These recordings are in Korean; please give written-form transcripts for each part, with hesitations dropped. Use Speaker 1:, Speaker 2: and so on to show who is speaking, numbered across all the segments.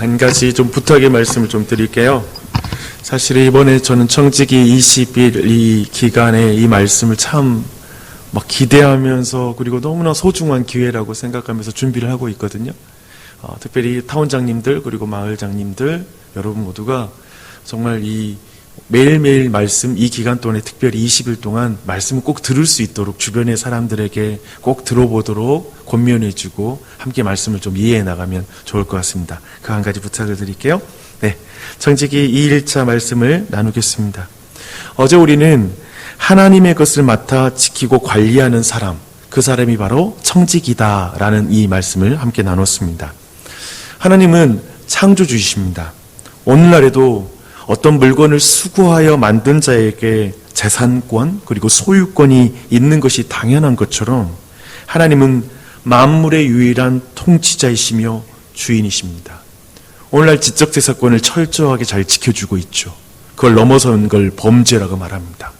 Speaker 1: 한 가지 좀 부탁의 말씀을 좀 드릴게요. 사실 이번에 저는 청지기 20일 이 기간에 이 말씀을 참 막 기대하면서 그리고 너무나 소중한 기회라고 생각하면서 준비를 하고 있거든요. 특별히 타원장님들 그리고 마을장님들 여러분 모두가 정말 이 매일매일 말씀 이 기간 동안에 특별히 20일 동안 말씀을 꼭 들을 수 있도록 주변의 사람들에게 꼭 들어보도록 권면해주고 함께 말씀을 좀 이해해 나가면 좋을 것 같습니다. 그 한 가지 부탁을 드릴게요. 네, 청지기 2일차 말씀을 나누겠습니다. 어제 우리는 하나님의 것을 맡아 지키고 관리하는 사람, 그 사람이 바로 청지기다라는 이 말씀을 함께 나눴습니다. 하나님은 창조주이십니다. 오늘날에도 어떤 물건을 수거하여 만든 자에게 재산권 그리고 소유권이 있는 것이 당연한 것처럼 하나님은 만물의 유일한 통치자이시며 주인이십니다. 오늘날 지적재산권을 철저하게 잘 지켜주고 있죠. 그걸 넘어선 걸 범죄라고 말합니다.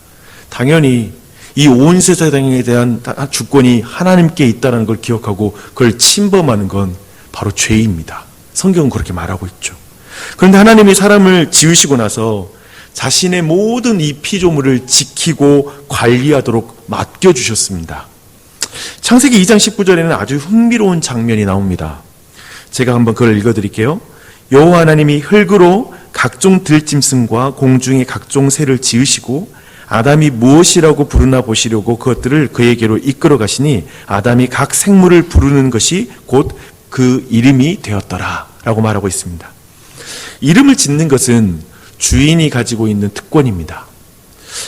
Speaker 1: 당연히 이 온 세상에 대한 주권이 하나님께 있다는 걸 기억하고 그걸 침범하는 건 바로 죄입니다. 성경은 그렇게 말하고 있죠. 그런데 하나님이 사람을 지으시고 나서 자신의 모든 이 피조물을 지키고 관리하도록 맡겨주셨습니다. 창세기 2장 19절에는 아주 흥미로운 장면이 나옵니다. 제가 한번 그걸 읽어드릴게요. 여호와 하나님이 흙으로 각종 들짐승과 공중의 각종 새를 지으시고 아담이 무엇이라고 부르나 보시려고 그것들을 그에게로 이끌어 가시니 아담이 각 생물을 부르는 것이 곧 그 이름이 되었더라 라고 말하고 있습니다. 이름을 짓는 것은 주인이 가지고 있는 특권입니다.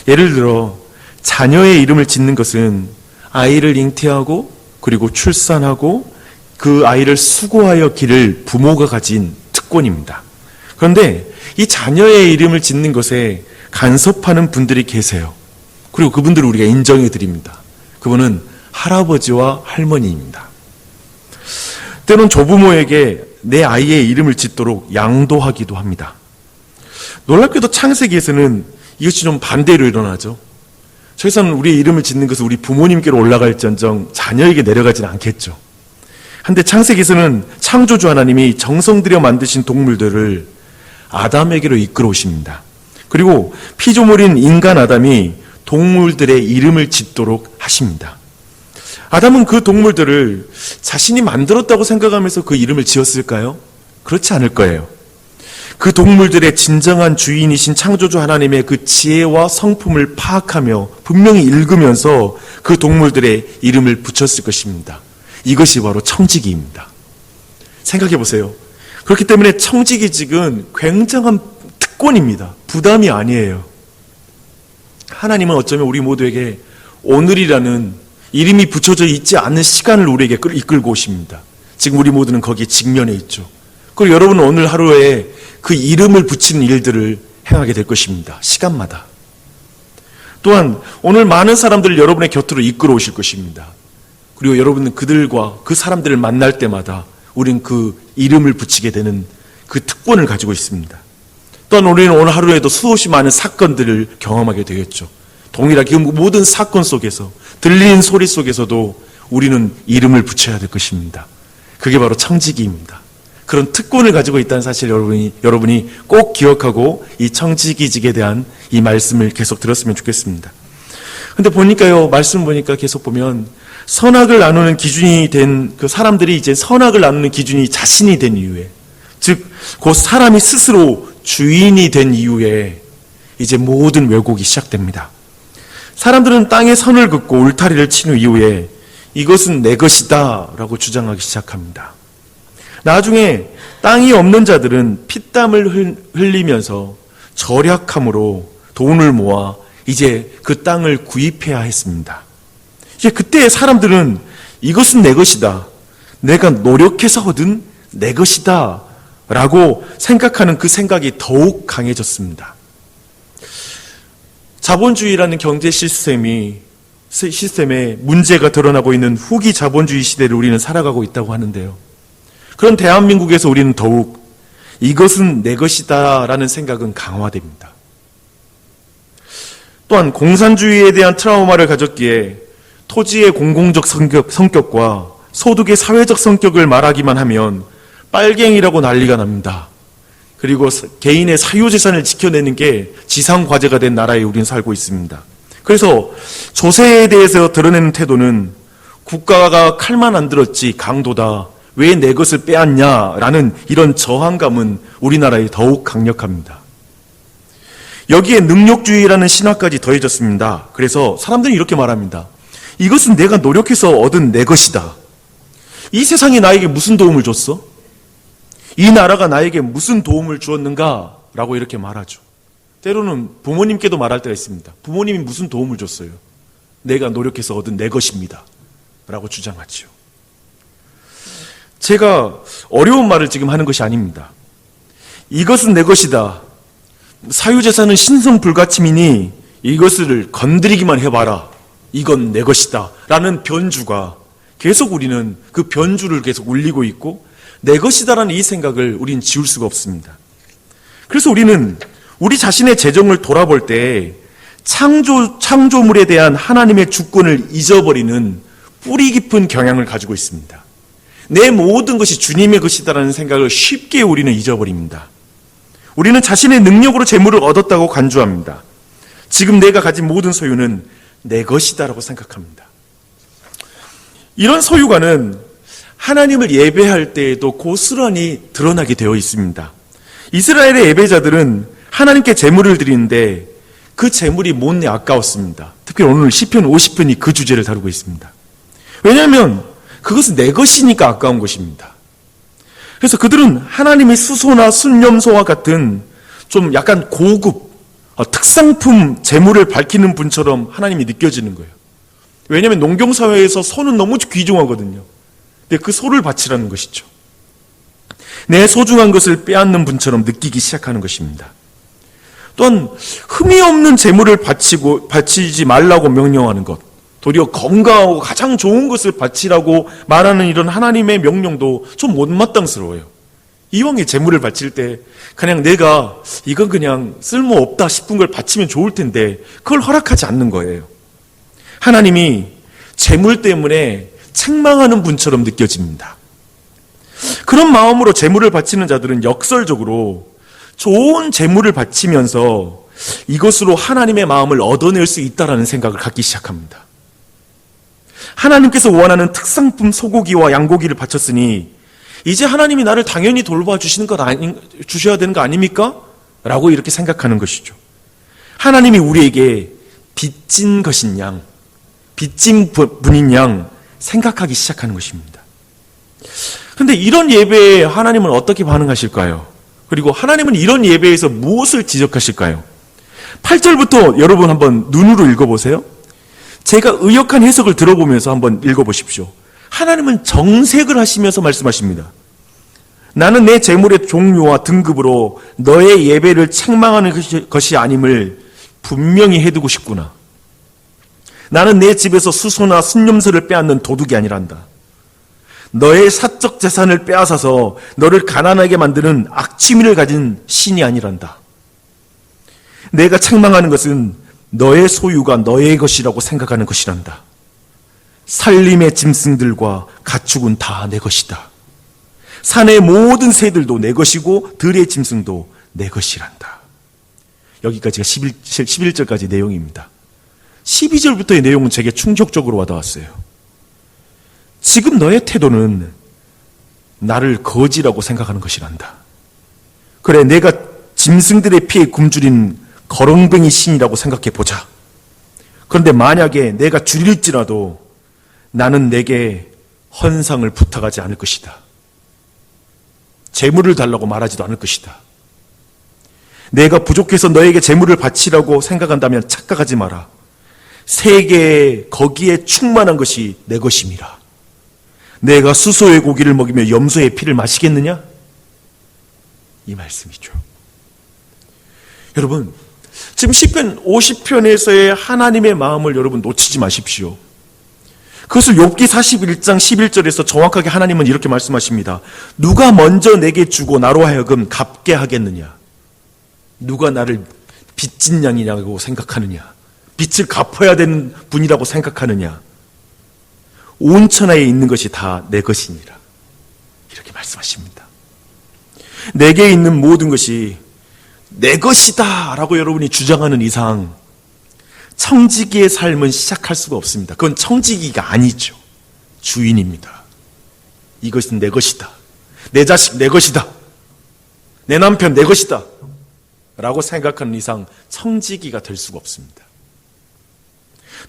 Speaker 1: 예를 들어 자녀의 이름을 짓는 것은 아이를 잉태하고 그리고 출산하고 그 아이를 수고하여 기를 부모가 가진 특권입니다. 그런데 이 자녀의 이름을 짓는 것에 간섭하는 분들이 계세요. 그리고 그분들을 우리가 인정해 드립니다. 그분은 할아버지와 할머니입니다. 때론 조부모에게 내 아이의 이름을 짓도록 양도하기도 합니다. 놀랍게도 창세기에서는 이것이 좀 반대로 일어나죠. 최소한 우리의 이름을 짓는 것은 우리 부모님께로 올라갈지언정 자녀에게 내려가지는 않겠죠. 한데 창세기에서는 창조주 하나님이 정성 들여 만드신 동물들을 아담에게로 이끌어 오십니다. 그리고 피조물인 인간 아담이 동물들의 이름을 짓도록 하십니다. 아담은 그 동물들을 자신이 만들었다고 생각하면서 그 이름을 지었을까요? 그렇지 않을 거예요. 그 동물들의 진정한 주인이신 창조주 하나님의 그 지혜와 성품을 파악하며 분명히 읽으면서 그 동물들의 이름을 붙였을 것입니다. 이것이 바로 청지기입니다. 생각해 보세요. 그렇기 때문에 청지기직은 굉장한 특권입니다. 부담이 아니에요. 하나님은 어쩌면 우리 모두에게 오늘이라는 이름이 붙여져 있지 않는 시간을 우리에게 이끌고 오십니다. 지금 우리 모두는 거기에 직면해 있죠. 그리고 여러분은 오늘 하루에 그 이름을 붙이는 일들을 행하게 될 것입니다. 시간마다. 또한 오늘 많은 사람들을 여러분의 곁으로 이끌어 오실 것입니다. 그리고 여러분은 그들과 그 사람들을 만날 때마다 우리는 그 이름을 붙이게 되는 그 특권을 가지고 있습니다. 또한 우리는 오늘 하루에도 수없이 많은 사건들을 경험하게 되겠죠. 동일하게 그 모든 사건 속에서 들리는 소리 속에서도 우리는 이름을 붙여야 될 것입니다. 그게 바로 청지기입니다. 그런 특권을 가지고 있다는 사실 여러분이 꼭 기억하고 이 청지기직에 대한 이 말씀을 계속 들었으면 좋겠습니다. 근데 보니까요, 말씀 보니까 계속 보면 선악을 나누는 기준이 된 그 사람들이 이제 선악을 나누는 기준이 자신이 된 이후에, 즉, 그 사람이 스스로 주인이 된 이후에 이제 모든 왜곡이 시작됩니다. 사람들은 땅에 선을 긋고 울타리를 친 후 이후에 이것은 내 것이다 라고 주장하기 시작합니다. 나중에 땅이 없는 자들은 피땀을 흘리면서 절약함으로 돈을 모아 이제 그 땅을 구입해야 했습니다. 이제 그때 사람들은 이것은 내 것이다, 내가 노력해서 얻은 내 것이다 라고 생각하는 그 생각이 더욱 강해졌습니다. 자본주의라는 경제 시스템에 문제가 드러나고 있는 후기 자본주의 시대를 우리는 살아가고 있다고 하는데요. 그런 대한민국에서 우리는 더욱 이것은 내 것이다 라는 생각은 강화됩니다. 또한 공산주의에 대한 트라우마를 가졌기에 토지의 공공적 성격과 소득의 사회적 성격을 말하기만 하면 빨갱이라고 난리가 납니다. 그리고 개인의 사유재산을 지켜내는 게 지상과제가 된 나라에 우리는 살고 있습니다. 그래서 조세에 대해서 드러내는 태도는 국가가 칼만 안 들었지 강도다. 왜 내 것을 빼앗냐라는 이런 저항감은 우리나라에 더욱 강력합니다. 여기에 능력주의라는 신화까지 더해졌습니다. 그래서 사람들이 이렇게 말합니다. 이것은 내가 노력해서 얻은 내 것이다. 이 세상이 나에게 무슨 도움을 줬어? 이 나라가 나에게 무슨 도움을 주었는가? 라고 이렇게 말하죠. 때로는 부모님께도 말할 때가 있습니다. 부모님이 무슨 도움을 줬어요? 내가 노력해서 얻은 내 것입니다. 라고 주장하죠. 제가 어려운 말을 지금 하는 것이 아닙니다. 이것은 내 것이다. 사유재산은 신성불가침이니 이것을 건드리기만 해봐라. 이건 내 것이다. 라는 변주가 계속 우리는 그 변주를 계속 울리고 있고 내 것이다라는 이 생각을 우리는 지울 수가 없습니다. 그래서 우리는 우리 자신의 재정을 돌아볼 때 창조물에 대한 하나님의 주권을 잊어버리는 뿌리 깊은 경향을 가지고 있습니다. 내 모든 것이 주님의 것이다라는 생각을 쉽게 우리는 잊어버립니다. 우리는 자신의 능력으로 재물을 얻었다고 간주합니다. 지금 내가 가진 모든 소유는 내 것이다라고 생각합니다. 이런 소유관은 하나님을 예배할 때에도 고스란히 드러나게 되어 있습니다. 이스라엘의 예배자들은 하나님께 제물을 드리는데 그 제물이 못내 아까웠습니다. 특히 오늘 시편 50편이 그 주제를 다루고 있습니다. 왜냐하면 그것은 내 것이니까 아까운 것입니다. 그래서 그들은 하나님의 수소나 순념소와 같은 좀 약간 고급 특상품 제물을 밝히는 분처럼 하나님이 느껴지는 거예요. 왜냐하면 농경사회에서 소는 너무 귀중하거든요. 근데 그 소를 바치라는 것이죠. 내 소중한 것을 빼앗는 분처럼 느끼기 시작하는 것입니다. 또한 흠이 없는 제물을 바치지 말라고 명령하는 것, 도리어 건강하고 가장 좋은 것을 바치라고 말하는 이런 하나님의 명령도 좀 못마땅스러워요. 이왕에 제물을 바칠 때 그냥 내가 이건 그냥 쓸모없다 싶은 걸 바치면 좋을 텐데 그걸 허락하지 않는 거예요. 하나님이 제물 때문에 책망하는 분처럼 느껴집니다. 그런 마음으로 제물을 바치는 자들은 역설적으로 좋은 제물을 바치면서 이것으로 하나님의 마음을 얻어낼 수 있다는 생각을 갖기 시작합니다. 하나님께서 원하는 특상품 소고기와 양고기를 바쳤으니 이제 하나님이 나를 당연히 돌봐주시는 주셔야 되는 거 아닙니까? 라고 이렇게 생각하는 것이죠. 하나님이 우리에게 빚진 것인 양, 빚진 분인 양 생각하기 시작하는 것입니다. 그런데 이런 예배에 하나님은 어떻게 반응하실까요? 그리고 하나님은 이런 예배에서 무엇을 지적하실까요? 8절부터 여러분 한번 눈으로 읽어보세요. 제가 의역한 해석을 들어보면서 한번 읽어보십시오. 하나님은 정색을 하시면서 말씀하십니다. 나는 내 재물의 종류와 등급으로 너의 예배를 책망하는 것이 아님을 분명히 해두고 싶구나. 나는 내 집에서 수소나 순념소를 빼앗는 도둑이 아니란다. 너의 사적 재산을 빼앗아서 너를 가난하게 만드는 악취미를 가진 신이 아니란다. 내가 책망하는 것은 너의 소유가 너의 것이라고 생각하는 것이란다. 살림의 짐승들과 가축은 다 내 것이다. 산의 모든 새들도 내 것이고 들의 짐승도 내 것이란다. 여기까지가 11절까지 내용입니다. 12절부터의 내용은 제게 충격적으로 와닿았어요. 지금 너의 태도는 나를 거지라고 생각하는 것이란다. 그래, 내가 짐승들의 피에 굶주린 거렁뱅이 신이라고 생각해 보자. 그런데 만약에 내가 줄일지라도 나는 내게 헌상을 부탁하지 않을 것이다. 재물을 달라고 말하지도 않을 것이다. 내가 부족해서 너에게 재물을 바치라고 생각한다면 착각하지 마라. 세계에 거기에 충만한 것이 내 것임이라. 내가 수소의 고기를 먹이며 염소의 피를 마시겠느냐? 이 말씀이죠. 여러분, 지금 시편 50편에서의 하나님의 마음을 여러분 놓치지 마십시오. 그것을 욥기 41장 11절에서 정확하게 하나님은 이렇게 말씀하십니다. 누가 먼저 내게 주고 나로 하여금 갚게 하겠느냐? 누가 나를 빚진 양이라고 생각하느냐? 빚을 갚아야 되는 분이라고 생각하느냐? 온 천하에 있는 것이 다 내 것이니라. 이렇게 말씀하십니다. 내게 있는 모든 것이 내 것이다 라고 여러분이 주장하는 이상 청지기의 삶은 시작할 수가 없습니다. 그건 청지기가 아니죠. 주인입니다. 이것은 내 것이다. 내 자식 내 것이다. 내 남편 내 것이다. 라고 생각하는 이상 청지기가 될 수가 없습니다.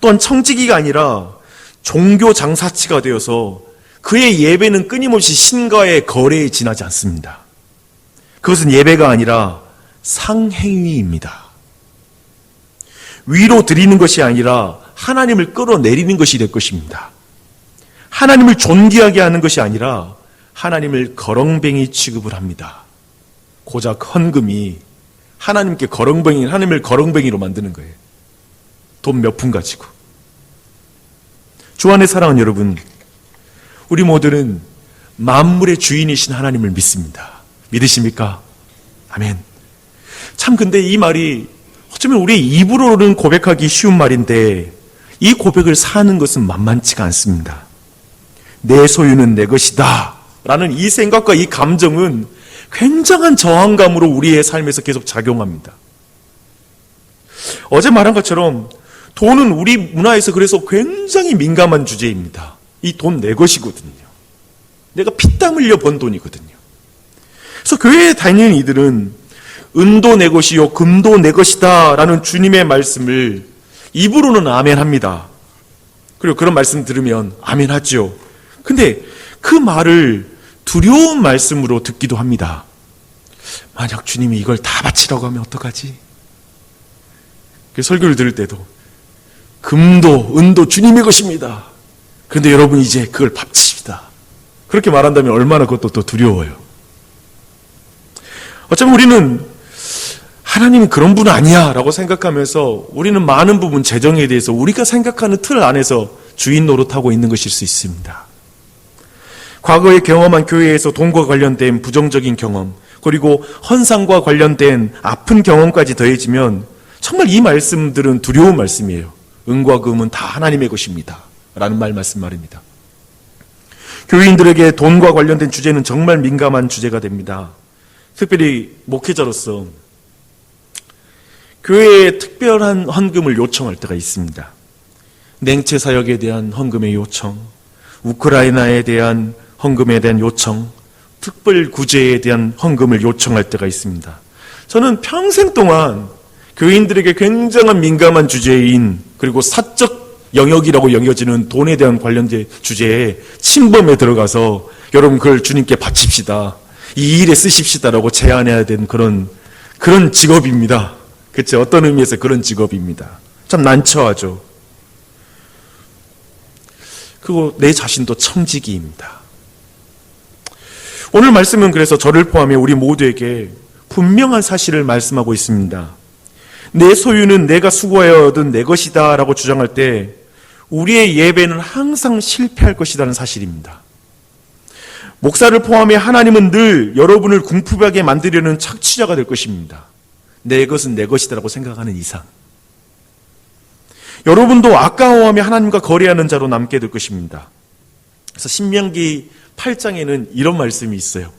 Speaker 1: 또한 청지기가 아니라 종교 장사치가 되어서 그의 예배는 끊임없이 신과의 거래에 지나지 않습니다. 그것은 예배가 아니라 상행위입니다. 위로 드리는 것이 아니라 하나님을 끌어내리는 것이 될 것입니다. 하나님을 존귀하게 하는 것이 아니라 하나님을 거렁뱅이 취급을 합니다. 고작 헌금이 하나님께 하나님을 거렁뱅이로 만드는 거예요. 돈 몇 푼 가지고. 주 안에 사랑하는 여러분, 우리 모두는 만물의 주인이신 하나님을 믿습니다. 믿으십니까? 아멘. 참 근데 이 말이 어쩌면 우리 입으로는 고백하기 쉬운 말인데 이 고백을 사는 것은 만만치가 않습니다. 내 소유는 내 것이다 라는 이 생각과 이 감정은 굉장한 저항감으로 우리의 삶에서 계속 작용합니다. 어제 말한 것처럼 돈은 우리 문화에서 그래서 굉장히 민감한 주제입니다. 이 돈 내 것이거든요. 내가 피땀 흘려 번 돈이거든요. 그래서 교회에 다니는 이들은 은도 내 것이요 금도 내 것이다 라는 주님의 말씀을 입으로는 아멘합니다. 그리고 그런 말씀 들으면 아멘하죠. 근데 그 말을 두려운 말씀으로 듣기도 합니다. 만약 주님이 이걸 다 바치라고 하면 어떡하지? 설교를 들을 때도 금도 은도 주님의 것입니다. 그런데 여러분 이제 그걸 바칩시다. 그렇게 말한다면 얼마나 그것도 또 두려워요. 어쩌면 우리는 하나님이 그런 분 아니야 라고 생각하면서 우리는 많은 부분 재정에 대해서 우리가 생각하는 틀 안에서 주인 노릇하고 있는 것일 수 있습니다. 과거에 경험한 교회에서 돈과 관련된 부정적인 경험, 그리고 헌상과 관련된 아픈 경험까지 더해지면 정말 이 말씀들은 두려운 말씀이에요. 은과 금은 다 하나님의 것입니다 라는 말입니다. 교인들에게 돈과 관련된 주제는 정말 민감한 주제가 됩니다. 특별히 목회자로서 교회에 특별한 헌금을 요청할 때가 있습니다. 냉채 사역에 대한 헌금의 요청, 우크라이나에 대한 헌금에 대한 요청, 특별 구제에 대한 헌금을 요청할 때가 있습니다. 저는 평생 동안 교인들에게 굉장한 민감한 주제인 그리고 사적 영역이라고 여겨지는 돈에 대한 관련된 주제에 침범에 들어가서 여러분 그걸 주님께 바칩시다. 이 일에 쓰십시다라고 제안해야 되는 그런 직업입니다. 그렇죠? 어떤 의미에서 그런 직업입니다. 참 난처하죠. 그리고 내 자신도 청지기입니다. 오늘 말씀은 그래서 저를 포함해 우리 모두에게 분명한 사실을 말씀하고 있습니다. 내 소유는 내가 수고하여 얻은 내 것이다 라고 주장할 때 우리의 예배는 항상 실패할 것이라는 사실입니다. 목사를 포함해 하나님은 늘 여러분을 궁핍하게 만들려는 착취자가 될 것입니다. 내 것은 내 것이다 라고 생각하는 이상 여러분도 아까워하며 하나님과 거래하는 자로 남게 될 것입니다. 그래서 신명기 8장에는 이런 말씀이 있어요.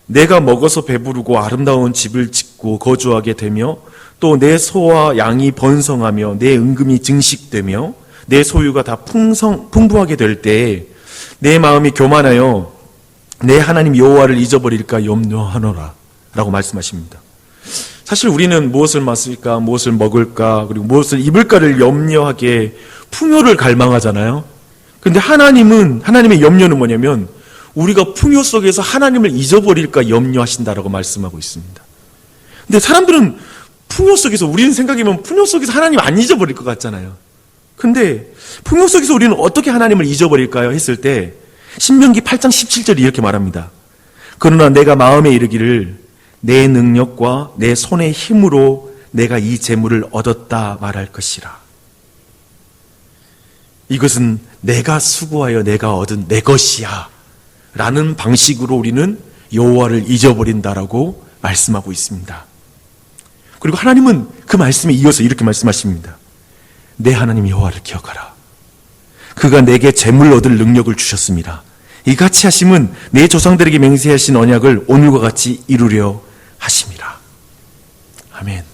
Speaker 1: 내가 먹어서 배부르고 아름다운 집을 짓고 거주하게 되며 또 내 소와 양이 번성하며 내 은금이 증식되며 내 소유가 다 풍부하게 될 때에 내 마음이 교만하여 내 하나님 여호와를 잊어버릴까 염려하노라 라고 말씀하십니다. 사실 우리는 무엇을 마실까, 무엇을 먹을까, 그리고 무엇을 입을까를 염려하게 풍요를 갈망하잖아요. 그런데 하나님의 염려는 뭐냐면 우리가 풍요 속에서 하나님을 잊어버릴까 염려하신다라고 말씀하고 있습니다. 근데 사람들은 풍요 속에서, 우리는 생각해보면 풍요 속에서 하나님 안 잊어버릴 것 같잖아요. 근데 풍요 속에서 우리는 어떻게 하나님을 잊어버릴까요? 했을 때 신명기 8장 17절이 이렇게 말합니다. 그러나 내가 마음에 이르기를 내 능력과 내 손의 힘으로 내가 이 재물을 얻었다 말할 것이라. 이것은 내가 수고하여 내가 얻은 내 것이야 라는 방식으로 우리는 여호와를 잊어버린다라고 말씀하고 있습니다. 그리고 하나님은 그 말씀에 이어서 이렇게 말씀하십니다. 내 하나님 여호와를 기억하라. 그가 내게 재물 얻을 능력을 주셨습니다. 이같이 하심은 내 조상들에게 맹세하신 언약을 오늘과 같이 이루려 하심이라. 아멘.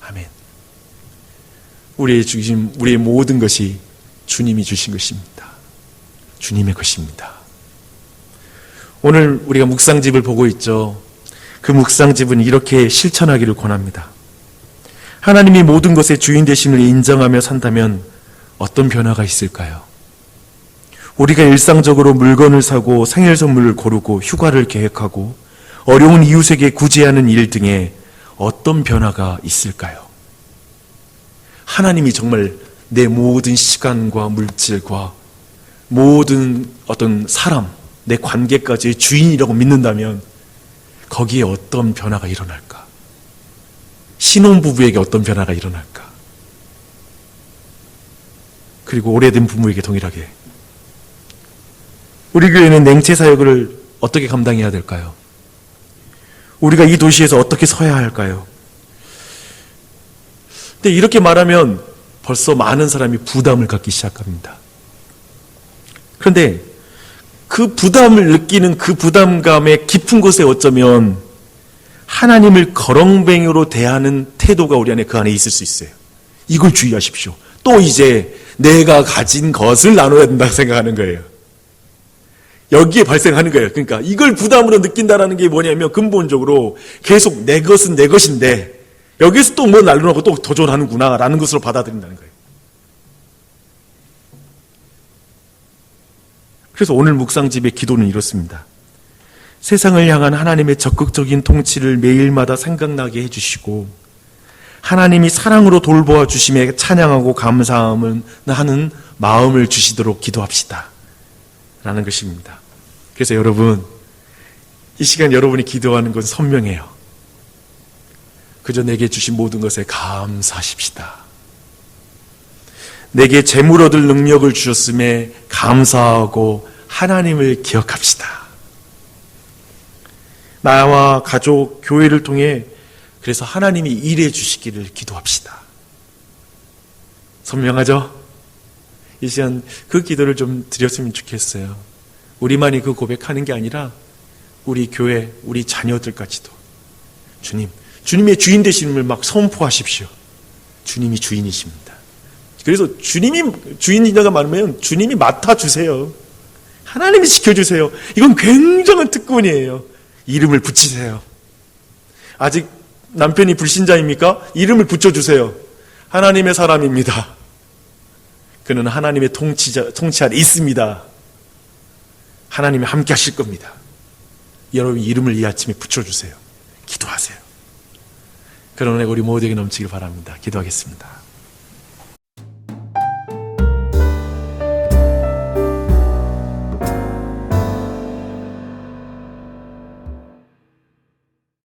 Speaker 1: 아멘. 우리의 주심, 우리의 모든 것이 주님이 주신 것입니다. 주님의 것입니다. 오늘 우리가 묵상집을 보고 있죠. 그 묵상집은 이렇게 실천하기를 권합니다. 하나님이 모든 것의 주인 되심을 인정하며 산다면 어떤 변화가 있을까요? 우리가 일상적으로 물건을 사고 생일 선물을 고르고 휴가를 계획하고 어려운 이웃에게 구제하는 일 등에 어떤 변화가 있을까요? 하나님이 정말 내 모든 시간과 물질과 모든 어떤 사람, 내 관계까지의 주인이라고 믿는다면 거기에 어떤 변화가 일어날까? 신혼부부에게 어떤 변화가 일어날까? 그리고 오래된 부모에게 동일하게 우리 교회는 냉채 사역을 어떻게 감당해야 될까요? 우리가 이 도시에서 어떻게 서야 할까요? 근데 이렇게 말하면 벌써 많은 사람이 부담을 갖기 시작합니다. 그런데 그 부담을 느끼는 그 부담감의 깊은 곳에 어쩌면 하나님을 거렁뱅이로 대하는 태도가 우리 안에 그 안에 있을 수 있어요. 이걸 주의하십시오. 또 이제 내가 가진 것을 나눠야 된다고 생각하는 거예요. 여기에 발생하는 거예요. 그러니까 이걸 부담으로 느낀다는 게 뭐냐면 근본적으로 계속 내 것은 내 것인데 여기서 또 뭐 날려놓고 또 도전하는구나 라는 것으로 받아들인다는 거예요. 그래서 오늘 묵상집의 기도는 이렇습니다. 세상을 향한 하나님의 적극적인 통치를 매일마다 생각나게 해주시고 하나님이 사랑으로 돌보아 주심에 찬양하고 감사하는 마음을 주시도록 기도합시다 라는 것입니다. 그래서 여러분, 이 시간 여러분이 기도하는 건 선명해요. 그저 내게 주신 모든 것에 감사하십시다. 내게 재물 얻을 능력을 주셨음에 감사하고 하나님을 기억합시다. 나와 가족, 교회를 통해 그래서 하나님이 일해 주시기를 기도합시다. 선명하죠? 이 시간 그 기도를 좀 드렸으면 좋겠어요. 우리만이 그 고백하는 게 아니라 우리 교회, 우리 자녀들까지도 주님의 주인 되심을 막 선포하십시오. 주님이 주인이십니다. 그래서 주님이 주인이라고 말하면 주님이 맡아주세요. 하나님이 지켜주세요. 이건 굉장한 특권이에요. 이름을 붙이세요. 아직 남편이 불신자입니까? 이름을 붙여주세요. 하나님의 사람입니다. 그는 하나님의 통치 아래 있습니다. 하나님이 함께 하실 겁니다. 여러분 이름을 이 아침에 붙여주세요. 기도하세요. 그런 은혜가 우리 모두에게 넘치길 바랍니다. 기도하겠습니다.